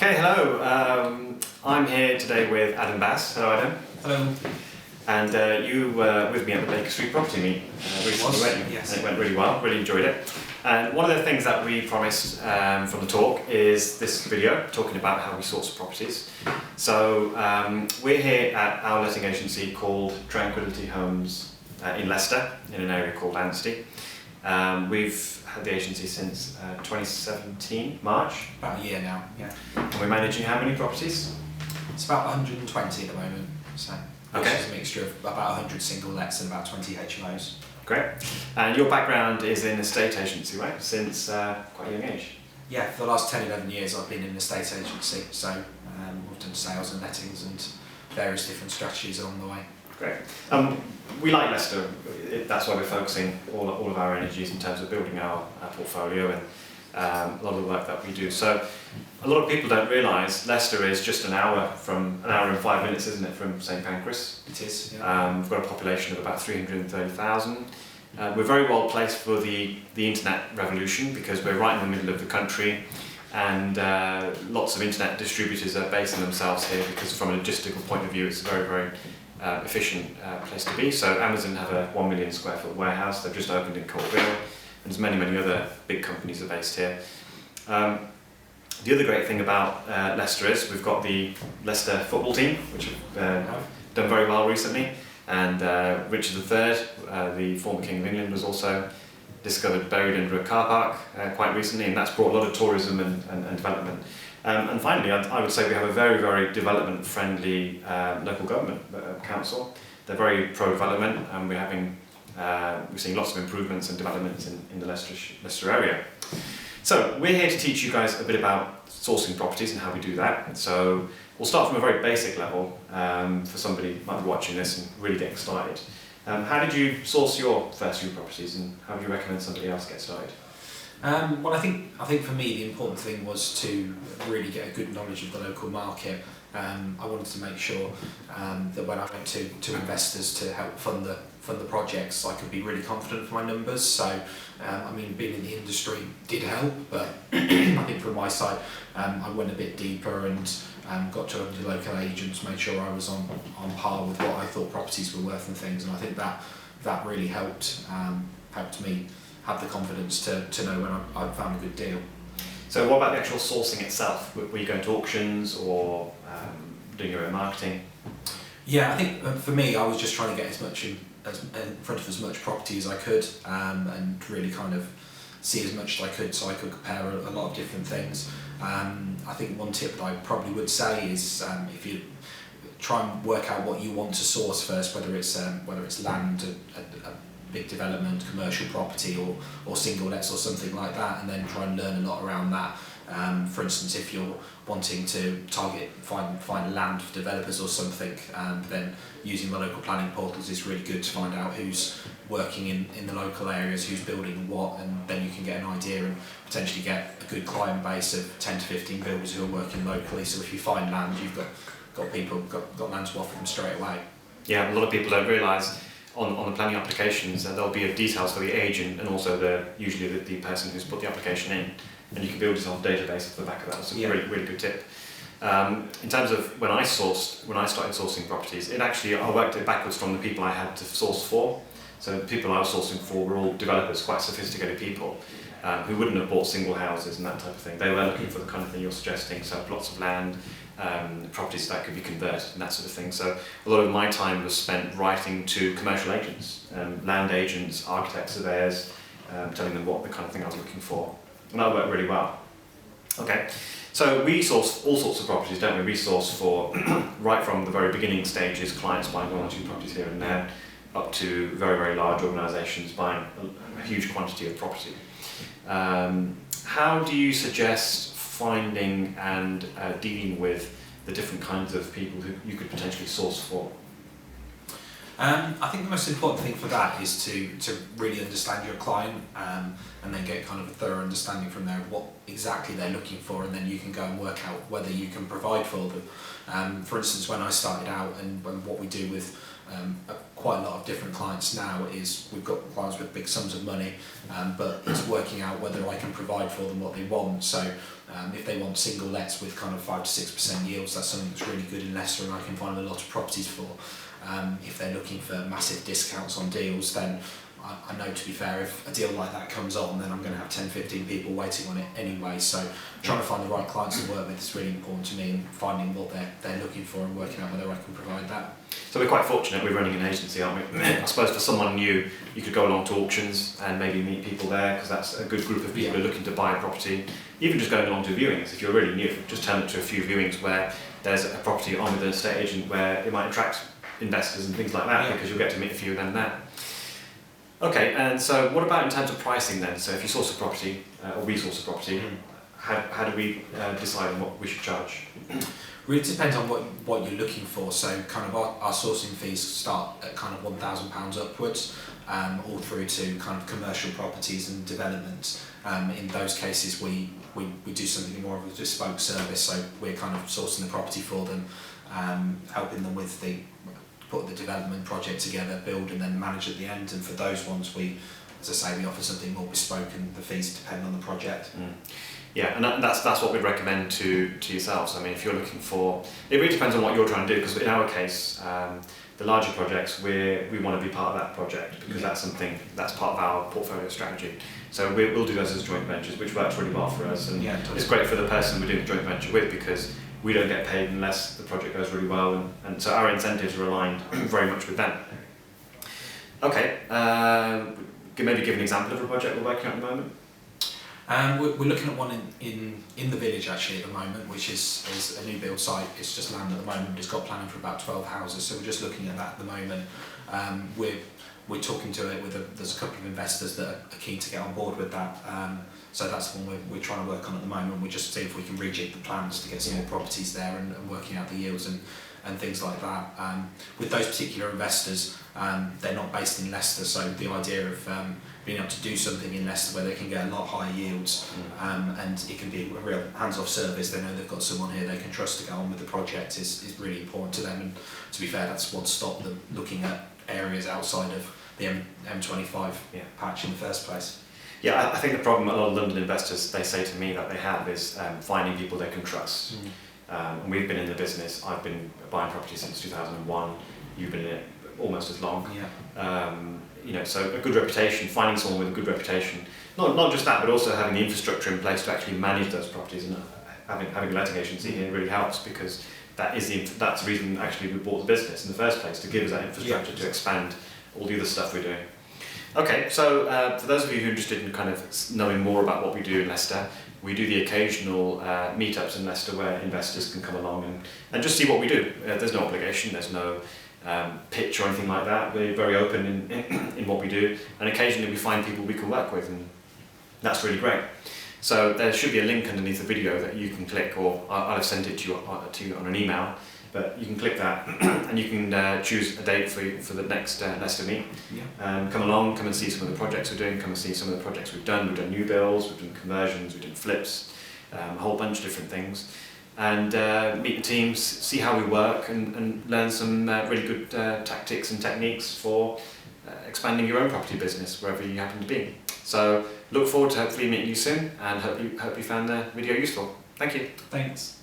Okay, hello. I'm here today with Adam Bass. Hello, Adam. Hello. And you were with me at the Baker Street Property Meet recently, weren't you? Yes. And it went really well, really enjoyed it. And one of the things that we promised from the talk is this video talking about how we source properties. So we're here at our letting agency called Tranquility Homes in Leicester, in an area called Anstey. We've had the agency since 2017, March. About a year now, yeah. And we're managing how many properties? It's about 120 at the moment, so Okay. it's a mixture of about 100 single lets and about 20 HMOs. Great. And your background is in estate agency, right? Since quite a young age. Yeah, for the last 10, 11 years I've been in an estate agency, so we've done sales and lettings and various different strategies along the way. Great. We like Leicester. That's why we're focusing all of our energies in terms of building our portfolio and a lot of the work that we do. So a lot of people don't realise Leicester is just an hour and 5 minutes, isn't it, from St Pancras? It is, yeah. We've got a population of about 330,000. We're very well placed for the internet revolution because we're right in the middle of the country, and lots of internet distributors are basing themselves here because from a logistical point of view it's a very, very efficient place to be. So Amazon have a 1 million square foot warehouse. They've just opened in Colville, and there's many, many other big companies are based here. The other great thing about Leicester is we've got the Leicester football team, which have done very well recently, and Richard III, the former King of England, was also discovered buried under a car park quite recently, and that's brought a lot of tourism and development. And finally, I would say we have a very, very development-friendly local government council. They're very pro-development, and we're seeing lots of improvements and developments in the Leicester area. So we're here to teach you guys a bit about sourcing properties and how we do that. So we'll start from a very basic level for somebody who might be watching this and really getting started. How did you source your first few properties, and how would you recommend somebody else get started? Well, I think for me the important thing was to really get a good knowledge of the local market. I wanted to make sure that when I went to investors to help fund the projects, I could be really confident for my numbers. So, being in the industry did help, but I think from my side, I went a bit deeper and got to the local agents, made sure I was on par with what I thought properties were worth and things, and I think that really helped me have the confidence to know when I found a good deal. So what about the actual sourcing itself? Were you going to auctions or doing your own marketing? Yeah, I think for me, I was just trying to get in front of as much property as I could, and really kind of see as much as I could, so I could compare a lot of different things. I think one tip that I probably would say is if you try and work out what you want to source first, whether it's land, a big development, commercial property, or single lets or something like that, and then try and learn a lot around that. For instance, if you're wanting to find land for developers or something, then using the local planning portals is really good to find out who's working in the local areas, who's building what, and then you can get an idea and potentially get a good client base of 10 to 15 builders who are working locally. So if you find land, you've got land to offer them straight away. Yeah, a lot of people don't realise on the planning applications there'll be details for the agent and also usually the person who's put the application in, and you can build yourself a database off the back of that. That's a really, really good tip. In terms of when I started sourcing properties, I worked it backwards from the people I had to source for. So the people I was sourcing for were all developers, quite sophisticated people, who wouldn't have bought single houses and that type of thing. They were looking for the kind of thing you're suggesting, so plots of land, properties that could be converted and that sort of thing. So a lot of my time was spent writing to commercial agents, land agents, architects, surveyors, telling them what the kind of thing I was looking for. And that worked really well. Okay, so we source all sorts of properties, don't we? We source for, right from the very beginning stages, clients buying one or two properties here and there, up to very, very large organisations buying a huge quantity of property. How do you suggest finding and dealing with the different kinds of people who you could potentially source for? I think the most important thing for that is to really understand your client, and then get kind of a thorough understanding from there of what exactly they're looking for, and then you can go and work out whether you can provide for them. For instance, when I started out and what we do with quite a lot of different clients now is we've got clients with big sums of money, but it's working out whether I can provide for them what they want. So if they want single lets with kind of 5 to 6% yields, that's something that's really good in Leicester and I can find a lot of properties for. If they're looking for massive discounts on deals, then I know, to be fair, if a deal like that comes on, then I'm going to have 10, 15 people waiting on it anyway. So trying to find the right clients to work with is really important to me, and finding what they're looking for and working out whether I can provide that. So we're quite fortunate we're running an agency, aren't we? I suppose for someone new, you could go along to auctions and maybe meet people there, because that's a good group of people who are looking to buy a property. Even just going along to viewings, if you're really new, just turn up to a few viewings where there's a property on with an estate agent where it might attract investors and things like that, because you'll get to meet a few of them there. Okay, and so what about in terms of pricing then? So if you source a property, or we source a property, how do we decide on what we should charge? Really depends on what you're looking for. So kind of our sourcing fees start at kind of £1,000 upwards, all through to kind of commercial properties and developments. In those cases we do something more of a bespoke service, so we're kind of sourcing the property for them, helping them with put the development project together, build and then manage at the end. And for those ones we, as I say, we offer something more bespoke and the fees depend on the project. Yeah, and that's what we'd recommend to yourselves. I mean, if you're looking for, it really depends on what you're trying to do, because in our case, the larger projects, we want to be part of that project, because that's part of our portfolio strategy. So we'll do those as joint ventures, which works really well for us, and it's great for the person we're doing the joint venture with, because we don't get paid unless the project goes really well, and so our incentives are aligned very much with them. Okay, maybe give an example of a project we're working on at the moment. We're looking at one in the village actually at the moment, which is a new build site. It's just land at the moment. It's got planning for about 12 houses, so we're just looking at that at the moment. We're talking to it with there's a couple of investors that are keen to get on board with that. So that's one we're trying to work on at the moment. We just see if we can rejig the plans to get some more properties there and working out the yields and things like that. With those particular investors, they're not based in Leicester, so the idea of being able to do something in Leicester where they can get a lot higher yields, and it can be a real hands-off service. They know they've got someone here they can trust to go on with the project is really important to them. And to be fair, that's what stopped them looking at areas outside of the M25 patch in the first place. Yeah, I think the problem a lot of London investors, they say to me that they have is finding people they can trust. And we've been in the business, I've been buying property since 2001, you've been in it almost as long. So a good reputation, finding someone with a good reputation, not just that, but also having the infrastructure in place to actually manage those properties, and having a letting agency here really helps, because that's the reason actually we bought the business in the first place, to give us that infrastructure to expand all the other stuff we're doing. Okay, so for those of you who are interested in kind of knowing more about what we do in Leicester, we do the occasional meetups in Leicester where investors can come along and just see what we do. There's no obligation, there's no pitch or anything like that. We're very open in what we do, and occasionally we find people we can work with, and that's really great. So there should be a link underneath the video that you can click, or I'll have sent it to you on an email, but you can click that and you can choose a date for the next Leicester meet. Come along, come and see some of the projects we're doing, come and see some of the projects we've done. We've done new builds, we've done conversions, we've done flips, a whole bunch of different things. And meet the teams, see how we work, and learn some really good tactics and techniques for expanding your own property business wherever you happen to be. So look forward to hopefully meeting you soon, and hope you found the video useful. Thank you. Thanks.